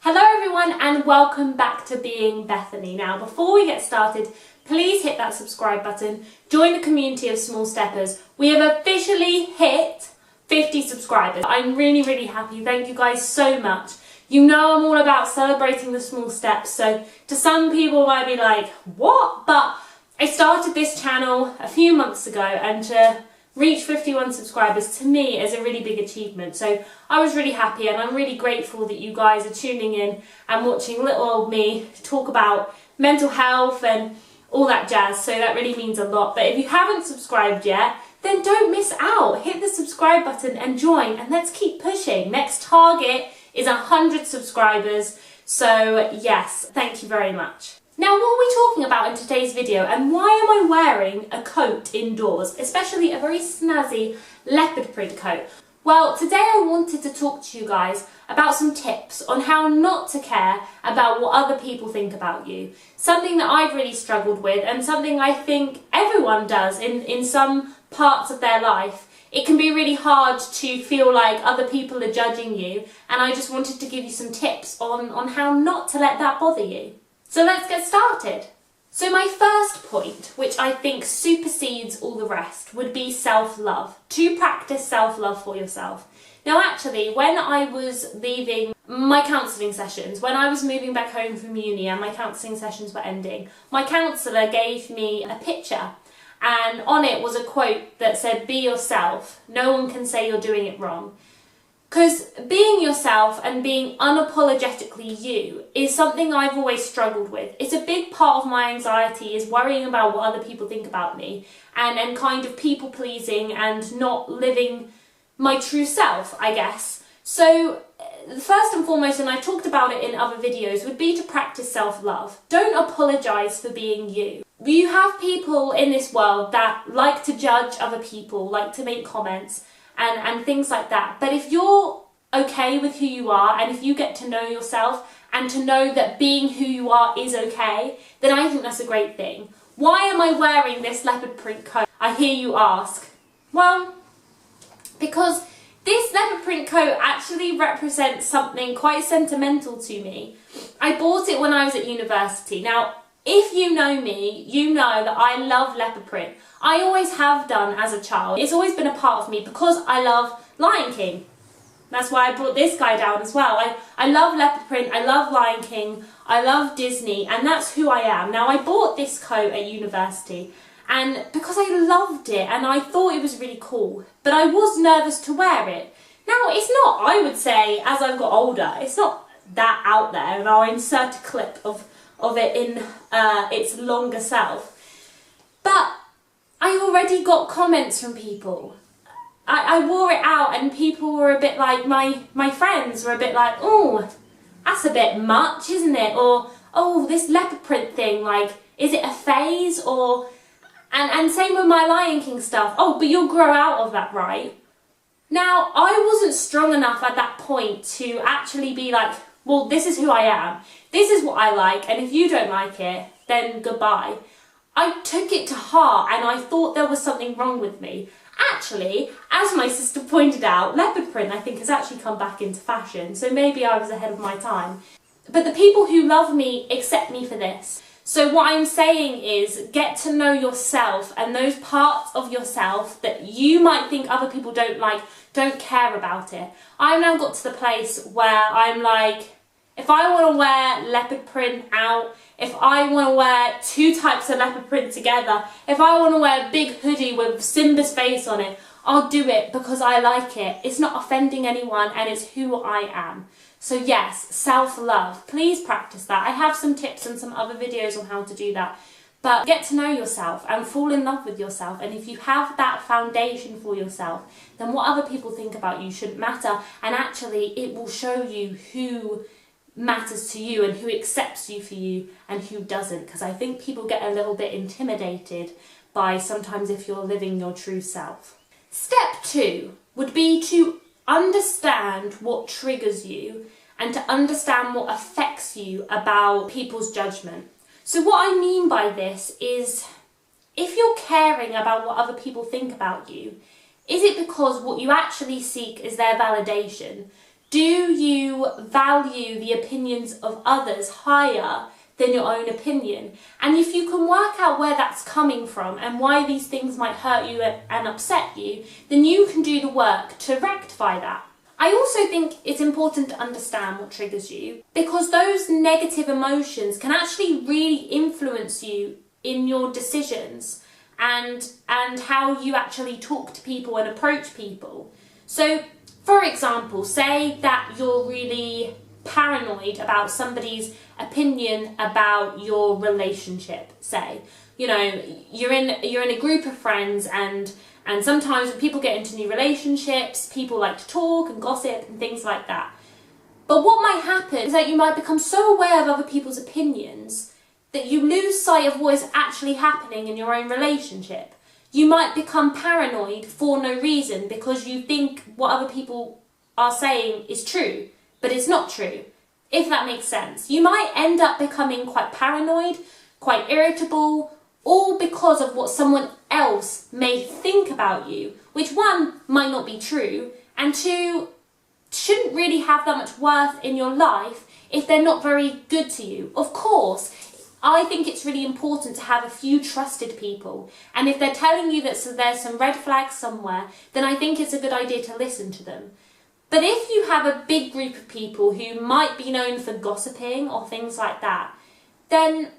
Hello everyone and welcome back to Being Bethany. Now before we get started, please hit that subscribe button, join the community of small steppers. We have officially hit 50 subscribers. I'm really happy, thank you guys so much. You know I'm all about celebrating the small steps, so to some people might be like, what? But I started this channel a few months ago and to reach 51 subscribers to me is a really big achievement. So I was really happy and I'm really grateful that you guys are tuning in and watching little old me talk about mental health and all that jazz. So that really means a lot. But if you haven't subscribed yet, then don't miss out. Hit the subscribe button and join and let's keep pushing. Next target is 100 subscribers. So yes, thank you very much. Now what are we talking about in today's video and why am I wearing a coat indoors, especially a very snazzy leopard print coat? Well, today I wanted to talk to you guys about some tips on how not to care about what other people think about you. Something that I've really struggled with and something I think everyone does in some parts of their life. It can be really hard to feel like other people are judging you, and I just wanted to give you some tips on how not to let that bother you. So let's get started. So my first point, which I think supersedes all the rest, would be self-love. To practice self-love for yourself. Now actually, when I was leaving my counselling sessions, when I was moving back home from uni and my counselling sessions were ending, my counsellor gave me a picture and on it was a quote that said, "Be yourself, no one can say you're doing it wrong." Because being yourself and being unapologetically you is something I've always struggled with. It's a big part of my anxiety is worrying about what other people think about me and kind of people pleasing and not living my true self, I guess. So first and foremost, and I talked about it in other videos, would be to practice self-love. Don't apologise for being you. You have people in this world that like to judge other people, like to make comments, and things like that. But if you're okay with who you are and if you get to know yourself and to know that being who you are is okay, then I think that's a great thing. Why am I wearing this leopard print coat? I hear you ask. Well, because this leopard print coat actually represents something quite sentimental to me. I bought it when I was at university. Now, if you know me, you know that I love leopard print. I always have done as a child. It's always been a part of me because I love Lion King. That's why I brought this guy down as well. I love leopard print, I love Lion King, I love Disney, and that's who I am. Now, I bought this coat at university and because I loved it and I thought it was really cool, but I was nervous to wear it. Now, it's not, I would say, as I've got older, it's not that out there, and I'll insert a clip of it in its longer self. But I already got comments from people. I wore it out and people were a bit like, my friends were a bit like, oh, that's a bit much, isn't it? Or, oh, this leopard print thing, like, is it a phase? Or, and same with my Lion King stuff. Oh, but you'll grow out of that, right? Now, I wasn't strong enough at that point to actually be like, well, this is who I am. This is what I like, and if you don't like it, then goodbye. I took it to heart and I thought there was something wrong with me. Actually, as my sister pointed out, leopard print I think has actually come back into fashion, so maybe I was ahead of my time. But the people who love me accept me for this. So what I'm saying is get to know yourself and those parts of yourself that you might think other people don't like, don't care about it. I've now got to the place where I'm like, if I want to wear leopard print out, if I want to wear two types of leopard print together, if I want to wear a big hoodie with Simba's face on it, I'll do it because I like it. It's not offending anyone and it's who I am. So yes, self-love. Please practice that. I have some tips and some other videos on how to do that. But get to know yourself and fall in love with yourself. And if you have that foundation for yourself, then what other people think about you shouldn't matter. And actually, it will show you who matters to you and who accepts you for you and who doesn't. Because I think people get a little bit intimidated by sometimes if you're living your true self. Step 2 would be to understand what triggers you and to understand what affects you about people's judgment. So what I mean by this is, if you're caring about what other people think about you, is it because what you actually seek is their validation? Do you value the opinions of others higher than your own opinion? And if you can work out where that's coming from and why these things might hurt you and upset you, then you can do the work to rectify that. I also think it's important to understand what triggers you, because those negative emotions can actually really influence you in your decisions and how you actually talk to people and approach people. So, for example, say that you're really paranoid about somebody's opinion about your relationship. Say, you know, you're in a group of friends, and sometimes when people get into new relationships, people like to talk and gossip and things like that. But what might happen is that you might become so aware of other people's opinions that you lose sight of what is actually happening in your own relationship. You might become paranoid for no reason because you think what other people are saying is true, but it's not true, if that makes sense. You might end up becoming quite paranoid, quite irritable, all because of what someone else may think about you, which one, might not be true, and two, shouldn't really have that much worth in your life if they're not very good to you. Of course, I think it's really important to have a few trusted people, and if they're telling you that there's some red flags somewhere, then I think it's a good idea to listen to them. But if you have a big group of people who might be known for gossiping or things like that, then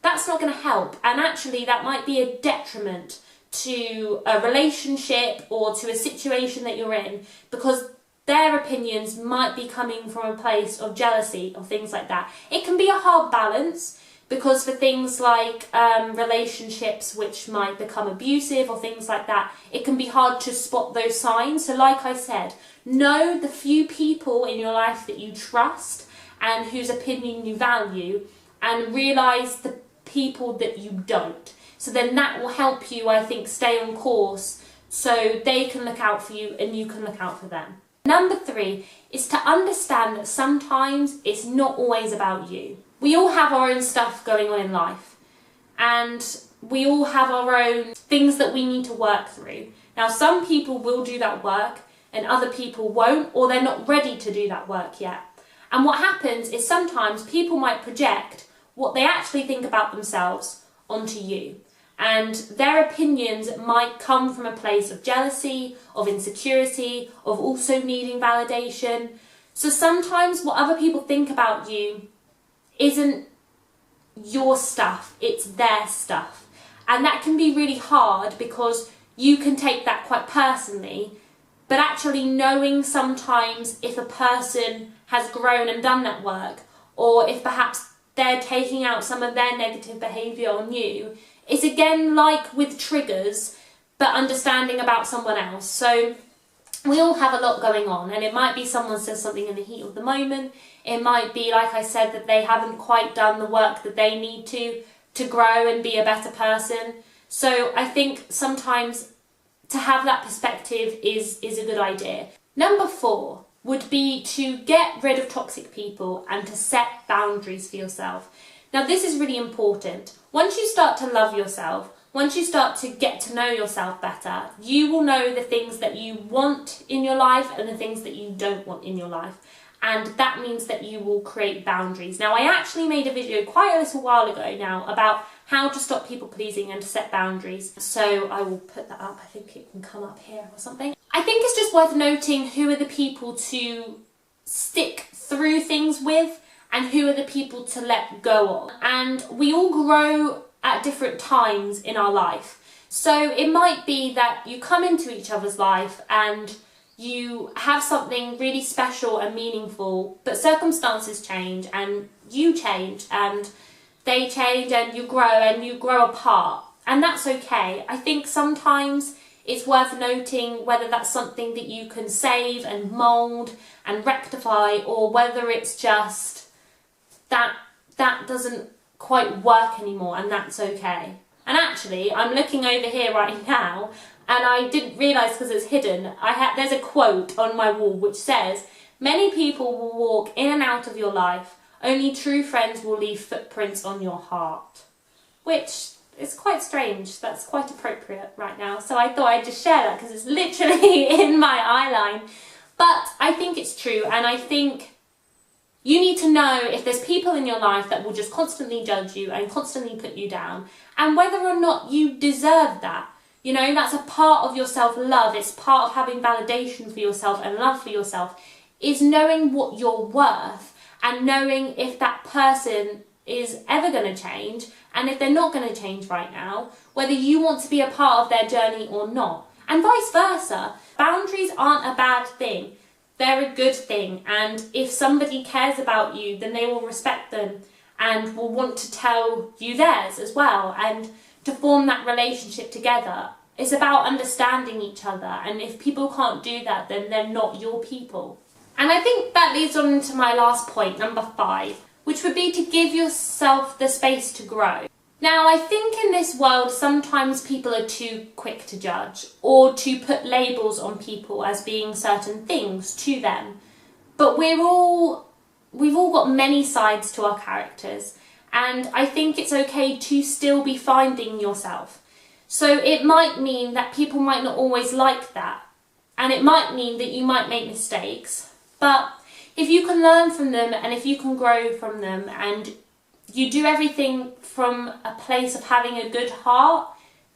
that's not going to help, and actually that might be a detriment to a relationship or to a situation that you're in, because their opinions might be coming from a place of jealousy or things like that. It can be a hard balance, because for things like relationships which might become abusive or things like that, it can be hard to spot those signs. So like I said, know the few people in your life that you trust and whose opinion you value, and realise the people that you don't. So then that will help you, I think, stay on course so they can look out for you and you can look out for them. Number 3 is to understand that sometimes it's not always about you. We all have our own stuff going on in life, and we all have our own things that we need to work through. Now, some people will do that work and other people won't, or they're not ready to do that work yet. And what happens is sometimes people might project what they actually think about themselves onto you. And their opinions might come from a place of jealousy, of insecurity, of also needing validation. So sometimes what other people think about you isn't your stuff, it's their stuff. And that can be really hard because you can take that quite personally, but actually knowing sometimes if a person has grown and done that work, or if perhaps they're taking out some of their negative behaviour on you, is again like with triggers, but understanding about someone else. So we all have a lot going on, and it might be someone says something in the heat of the moment. It might be, like I said, that they haven't quite done the work that they need to grow and be a better person. So I think sometimes to have that perspective is a good idea. Number 4 would be to get rid of toxic people and to set boundaries for yourself. Now, this is really important. Once you start to love yourself, once you start to get to know yourself better, you will know the things that you want in your life and the things that you don't want in your life. And that means that you will create boundaries. Now, I actually made a video quite a little while ago now about how to stop people pleasing and to set boundaries. So I will put that up. I think it can come up here or something. I think it's just worth noting who are the people to stick through things with and who are the people to let go of. And we all grow at different times in our life. So it might be that you come into each other's life and you have something really special and meaningful, but circumstances change and you change and they change and you grow apart. And that's okay. I think sometimes it's worth noting whether that's something that you can save and mould and rectify, or whether it's just that doesn't quite work anymore, and that's okay. And actually, I'm looking over here right now, and I didn't realise because it's hidden, there's a quote on my wall which says, "Many people will walk in and out of your life, only true friends will leave footprints on your heart." Which is quite strange, that's quite appropriate right now, so I thought I'd just share that because it's literally in my eyeline. But I think it's true, and I think you need to know if there's people in your life that will just constantly judge you and constantly put you down, and whether or not you deserve that. You know, that's a part of your self-love. It's part of having validation for yourself and love for yourself, is knowing what you're worth and knowing if that person is ever going to change, and if they're not going to change right now, whether you want to be a part of their journey or not, and vice versa. Boundaries aren't a bad thing. They're a good thing, and if somebody cares about you, then they will respect them and will want to tell you theirs as well, and to form that relationship together. It's about understanding each other, and if people can't do that, then they're not your people. And I think that leads on to my last point, number 5, which would be to give yourself the space to grow. Now, I think in this world, sometimes people are too quick to judge or to put labels on people as being certain things to them. But we've all got many sides to our characters, and I think it's okay to still be finding yourself. So it might mean that people might not always like that, and it might mean that you might make mistakes, but if you can learn from them and if you can grow from them, and you do everything from a place of having a good heart,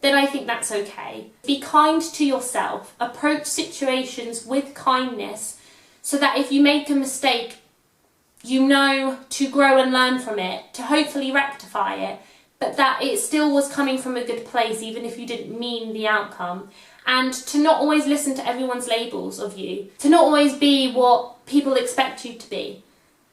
then I think that's okay. Be kind to yourself. Approach situations with kindness, so that if you make a mistake, you know to grow and learn from it, to hopefully rectify it, but that it still was coming from a good place, even if you didn't mean the outcome. And to not always listen to everyone's labels of you, to not always be what people expect you to be.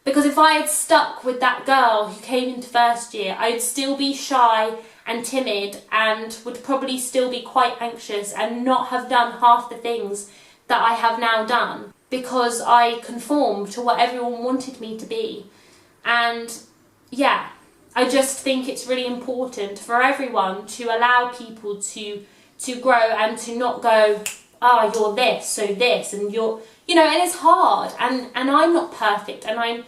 Because if I had stuck with that girl who came into first year, I'd still be shy and timid and would probably still be quite anxious and not have done half the things that I have now done, because I conformed to what everyone wanted me to be. And yeah, I just think it's really important for everyone to allow people to grow and to not go, oh, you're this, so this, and you're, you know, and it's hard, and I'm not perfect, and I'm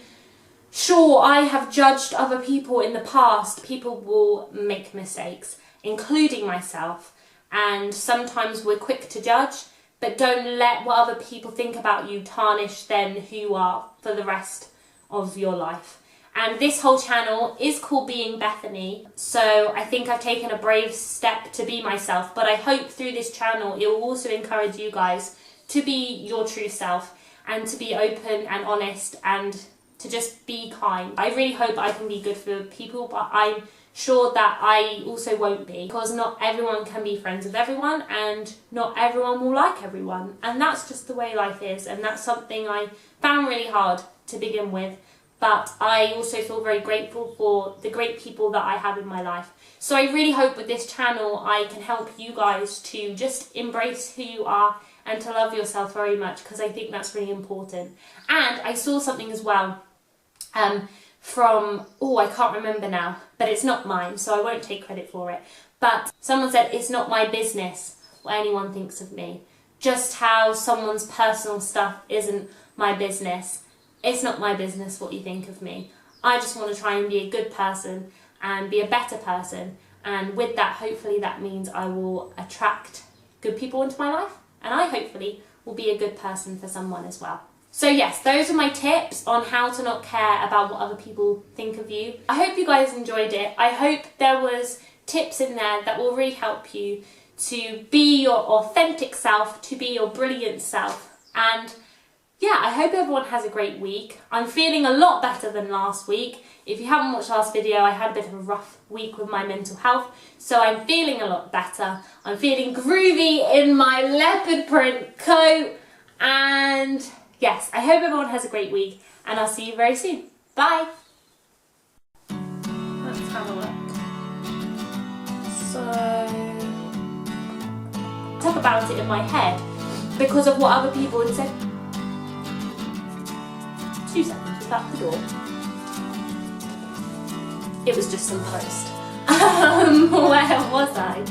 sure I have judged other people in the past. People will make mistakes, including myself, and sometimes we're quick to judge, but don't let what other people think about you tarnish then who you are for the rest of your life. And this whole channel is called Being Bethany, so I think I've taken a brave step to be myself, but I hope through this channel it will also encourage you guys to be your true self and to be open and honest and to just be kind. I really hope I can be good for people, but I'm sure that I also won't be, because not everyone can be friends with everyone and not everyone will like everyone, and that's just the way life is, and that's something I found really hard to begin with. But I also feel very grateful for the great people that I have in my life. So I really hope with this channel I can help you guys to just embrace who you are and to love yourself very much, because I think that's really important. And I saw something as well from, I can't remember now, but it's not mine, so I won't take credit for it. But someone said, it's not my business what anyone thinks of me. Just how someone's personal stuff isn't my business. It's not my business what you think of me. I just want to try and be a good person and be a better person. And with that, hopefully that means I will attract good people into my life. And I hopefully will be a good person for someone as well. So yes, those are my tips on how to not care about what other people think of you. I hope you guys enjoyed it. I hope there was tips in there that will really help you to be your authentic self, to be your brilliant self. And yeah, I hope everyone has a great week. I'm feeling a lot better than last week. If you haven't watched last video, I had a bit of a rough week with my mental health, so I'm feeling a lot better. I'm feeling groovy in my leopard print coat, and yes, I hope everyone has a great week, and I'll see you very soon. Bye! Let's have a look. So, talk about it in my head because of what other people had said. 2 seconds without the door. It was just some post. Where was I?